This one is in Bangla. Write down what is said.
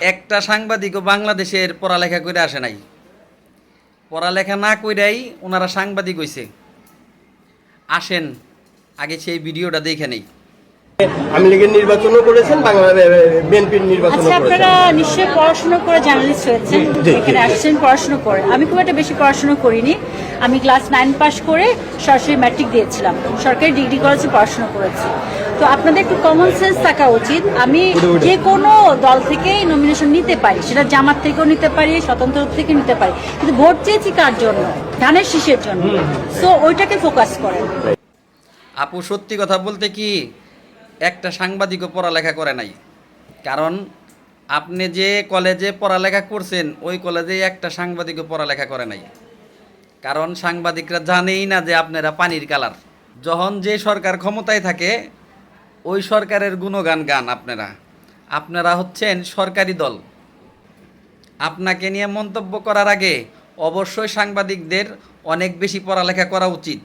একটা সাংবাদিকও বাংলাদেশের পড়ালেখা করে আসে নাই। পড়ালেখা না কইরাই ওনারা সাংবাদিক হইছে। আসেন আগে সেই ভিডিওটা দেখে নেই। আওয়ামী লীগের নির্বাচনও করেছেন, বিএনপির নির্বাচনও আচ্ছা, করেছেন। আপনারা নিশ্চয়ই পড়াশোনা করে জার্নালিস্ট হয়েছেন, এখানে আসছেন পড়াশোনা করে। আমি খুব একটা বেশি পড়াশোনা করিনি। আমি ক্লাস 9 পাস করে সরাসরি ম্যাট্রিক দিয়েছিলাম, সরকারি ডিগ্রি কলেজে পড়াশোনা করেছি। তো আপনাদের একটু কমন সেন্স থাকা উচিত। আমি যে কোনো দল থেকে নমিনেশন নিতে পারি, সেটা জামাত থেকেও নিতে পারি, স্বতন্ত্র থেকে নিতে পারি, কিন্তু ভোট চেয়েছি কার জন্য? ধানের শীষের জন্য। সো ওইটাকে ফোকাস করেন। আপু সত্যি কথা বলতে কি, একটা সাংবাদিকও পড়ালেখা করে নাই। কারণ আপনি যে কলেজে পড়ালেখা করছেন ওই কলেজে একটা সাংবাদিকও পড়ালেখা করে নাই। কারণ সাংবাদিকরা জানেই না যে আপনারা পানির কালার। যখন যে সরকার ক্ষমতায় থাকে ওই সরকারের গুণগান গান আপনারা। আপনারা হচ্ছেন সরকারি দল। আপনাকে নিয়ে মন্তব্য করার আগে অবশ্যই সাংবাদিকদের অনেক বেশি পড়ালেখা করা উচিত।